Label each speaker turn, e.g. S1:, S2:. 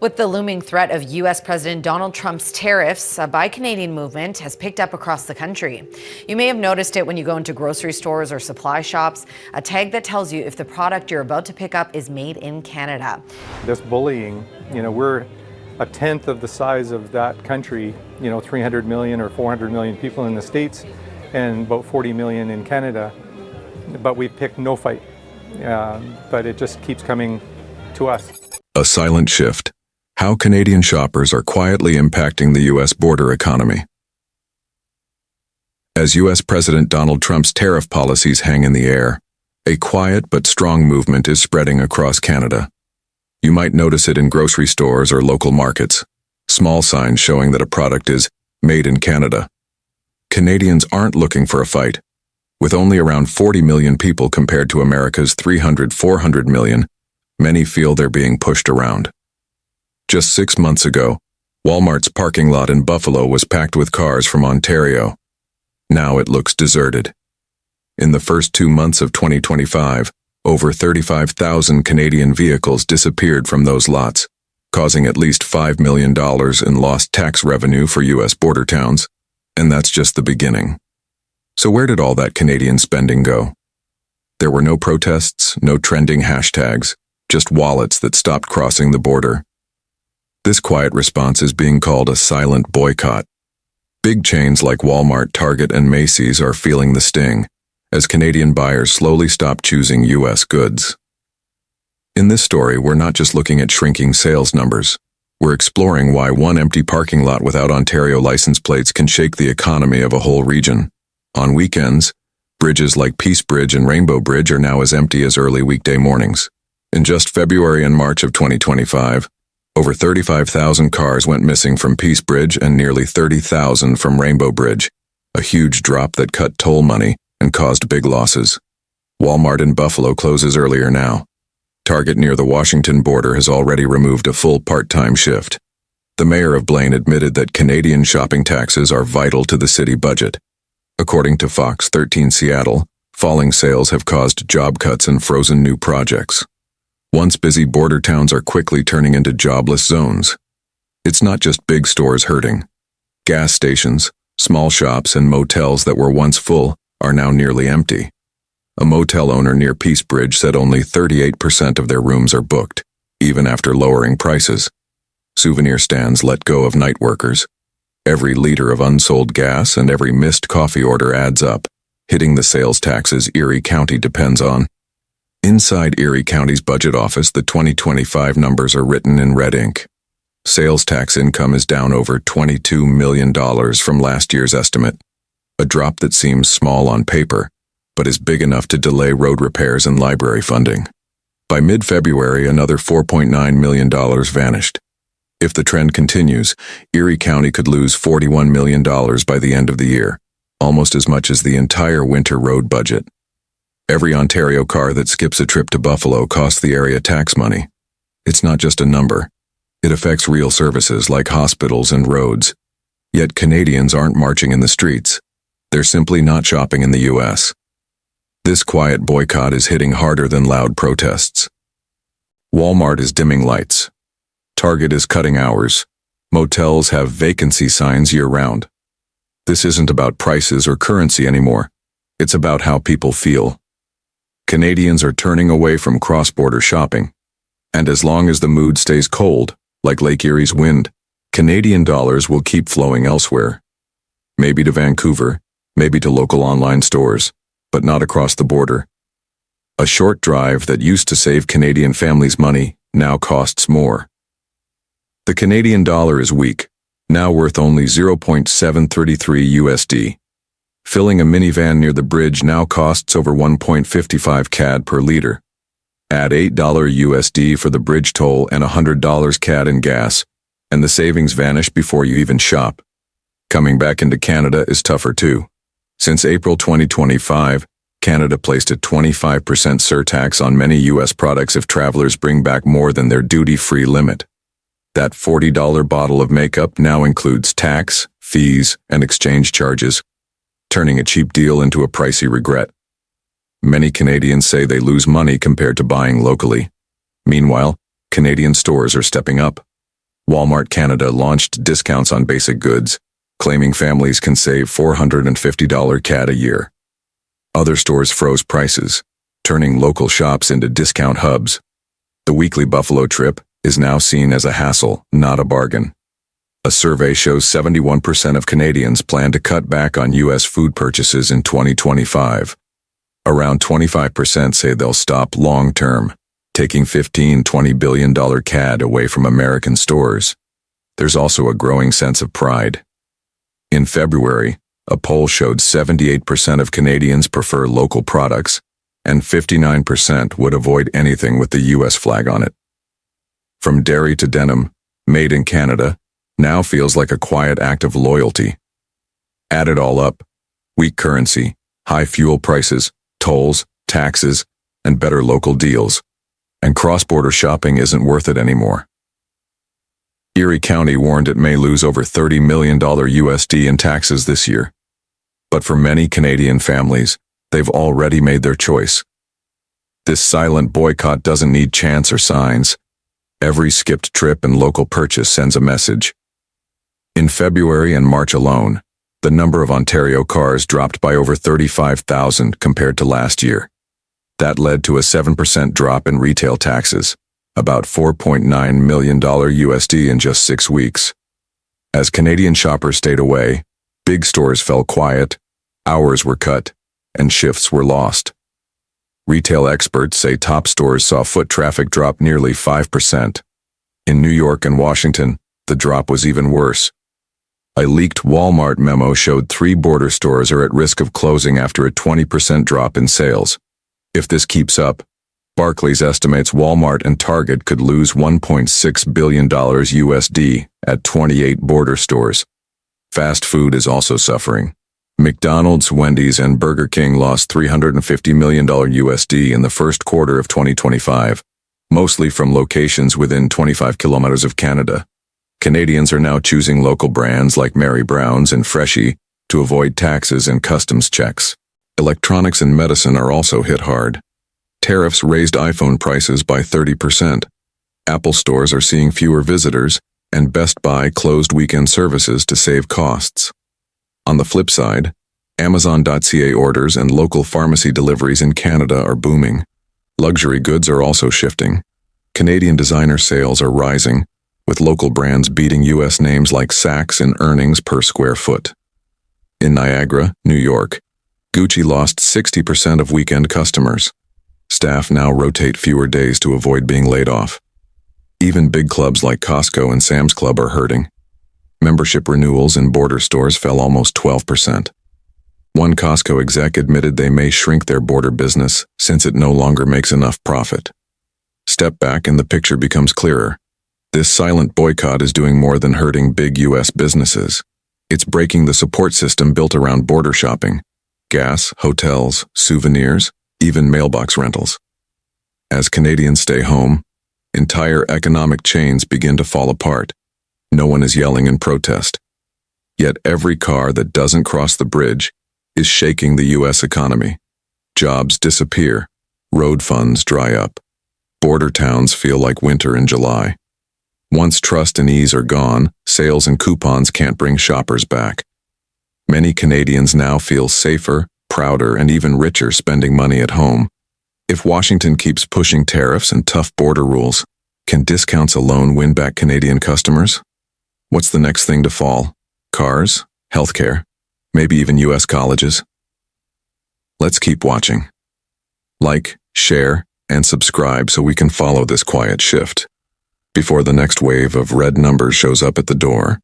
S1: With the looming threat of U.S. President Donald Trump's tariffs, a Buy Canadian movement has picked up across the country. You may have noticed it when you go into grocery stores or supply shops, a tag that tells you if the product you're about to pick up is made in Canada.
S2: This bullying, we're a tenth of the size of that country, 300 million or 400 million people in the States and about 40 million in Canada, but we picked no fight. But it just keeps coming to us.
S3: A silent shift. How Canadian shoppers are quietly impacting the U.S. border economy. As U.S. President Donald Trump's tariff policies hang in the air, a quiet but strong movement is spreading across Canada. You might notice it in grocery stores or local markets, small signs showing that a product is made in Canada. Canadians aren't looking for a fight. With only around 40 million people compared to America's 300-400 million, many feel they're being pushed around. Just 6 months ago, Walmart's parking lot in Buffalo was packed with cars from Ontario. Now it looks deserted. In the first 2 months of 2025, over 35,000 Canadian vehicles disappeared from those lots, causing at least $5 million in lost tax revenue for U.S. border towns, and that's just the beginning. So where did all that Canadian spending go? There were no protests, no trending hashtags, just wallets that stopped crossing the border. This quiet response is being called a silent boycott. Big chains like Walmart, Target, and Macy's are feeling the sting, as Canadian buyers slowly stop choosing U.S. goods. In this story, we're not just looking at shrinking sales numbers. We're exploring why one empty parking lot without Ontario license plates can shake the economy of a whole region. On weekends, bridges like Peace Bridge and Rainbow Bridge are now as empty as early weekday mornings. In just February and March of 2025, over 35,000 cars went missing from Peace Bridge and nearly 30,000 from Rainbow Bridge, a huge drop that cut toll money and caused big losses. Walmart in Buffalo closes earlier now. Target near the Washington border has already removed a full part-time shift. The mayor of Blaine admitted that Canadian shopping taxes are vital to the city budget. According to Fox 13 Seattle, falling sales have caused job cuts and frozen new projects. Once busy border towns are quickly turning into jobless zones. It's not just big stores hurting. Gas stations, small shops, and motels that were once full are now nearly empty. A motel owner near Peace Bridge said only 38% of their rooms are booked, even after lowering prices. Souvenir stands let go of night workers. Every liter of unsold gas and every missed coffee order adds up, hitting the sales taxes Erie County depends on. Inside Erie County's budget office, the 2025 numbers are written in red ink. Sales tax income is down over $22 million from last year's estimate, a drop that seems small on paper, but is big enough to delay road repairs and library funding. By mid-February, another $4.9 million vanished. If the trend continues, Erie County could lose $41 million by the end of the year, almost as much as the entire winter road budget. Every Ontario car that skips a trip to Buffalo costs the area tax money. It's not just a number. It affects real services like hospitals and roads. Yet Canadians aren't marching in the streets. They're simply not shopping in the U.S. This quiet boycott is hitting harder than loud protests. Walmart is dimming lights. Target is cutting hours. Motels have vacancy signs year-round. This isn't about prices or currency anymore. It's about how people feel. Canadians are turning away from cross-border shopping. And as long as the mood stays cold, like Lake Erie's wind, Canadian dollars will keep flowing elsewhere. Maybe to Vancouver, maybe to local online stores, but not across the border. A short drive that used to save Canadian families money now costs more. The Canadian dollar is weak, now worth only 0.733 USD. Filling a minivan near the bridge now costs over 1.55 CAD per liter. Add $8 USD for the bridge toll and $100 CAD in gas, and the savings vanish before you even shop. Coming back into Canada is tougher too. Since April 2025, Canada placed a 25% surtax on many U.S. products if travelers bring back more than their duty-free limit. That $40 bottle of makeup now includes tax, fees, and exchange charges, turning a cheap deal into a pricey regret. Many Canadians say they lose money compared to buying locally. Meanwhile, Canadian stores are stepping up. Walmart Canada launched discounts on basic goods, claiming families can save $450 CAD a year. Other stores froze prices, turning local shops into discount hubs. The weekly Buffalo trip is now seen as a hassle, not a bargain. A survey shows 71% of Canadians plan to cut back on U.S. food purchases in 2025. Around 25% say they'll stop long-term, taking $15–20 billion CAD away from American stores. There's also a growing sense of pride. In February, a poll showed 78% of Canadians prefer local products, and 59% would avoid anything with the U.S. flag on it. From dairy to denim, made in Canada, now feels like a quiet act of loyalty. Add it all up: weak currency, high fuel prices, tolls, taxes, and better local deals, and cross-border shopping isn't worth it anymore. Erie County warned it may lose over $30 million USD in taxes this year. But for many Canadian families, they've already made their choice. This silent boycott doesn't need chants or signs. Every skipped trip and local purchase sends a message. In February and March alone, the number of Ontario cars dropped by over 35,000 compared to last year. That led to a 7% drop in retail taxes, about $4.9 million USD in just 6 weeks. As Canadian shoppers stayed away, big stores fell quiet, hours were cut, and shifts were lost. Retail experts say top stores saw foot traffic drop nearly 5%. In New York and Washington, the drop was even worse. A leaked Walmart memo showed 3 border stores are at risk of closing after a 20% drop in sales. If this keeps up, Barclays estimates Walmart and Target could lose $1.6 billion USD at 28 border stores. Fast food is also suffering. McDonald's, Wendy's, and Burger King lost $350 million USD in the first quarter of 2025, mostly from locations within 25 kilometers of Canada. Canadians are now choosing local brands like Mary Brown's and Freshie to avoid taxes and customs checks. Electronics and medicine are also hit hard. Tariffs raised iPhone prices by 30%. Apple stores are seeing fewer visitors, and Best Buy closed weekend services to save costs. On the flip side, Amazon.ca orders and local pharmacy deliveries in Canada are booming. Luxury goods are also shifting. Canadian designer sales are rising, with local brands beating U.S. names like Saks in earnings per square foot. In Niagara, New York, Gucci lost 60% of weekend customers. Staff now rotate fewer days to avoid being laid off. Even big clubs like Costco and Sam's Club are hurting. Membership renewals in border stores fell almost 12%. One Costco exec admitted they may shrink their border business since it no longer makes enough profit. Step back and the picture becomes clearer. This silent boycott is doing more than hurting big U.S. businesses. It's breaking the support system built around border shopping: gas, hotels, souvenirs, even mailbox rentals. As Canadians stay home, entire economic chains begin to fall apart. No one is yelling in protest. Yet every car that doesn't cross the bridge is shaking the U.S. economy. Jobs disappear. Road funds dry up. Border towns feel like winter in July. Once trust and ease are gone, sales and coupons can't bring shoppers back. Many Canadians now feel safer, prouder, and even richer spending money at home. If Washington keeps pushing tariffs and tough border rules, can discounts alone win back Canadian customers? What's the next thing to fall? Cars? Healthcare? Maybe even U.S. colleges? Let's keep watching. Like, share, and subscribe so we can follow this quiet shift before the next wave of red numbers shows up at the door.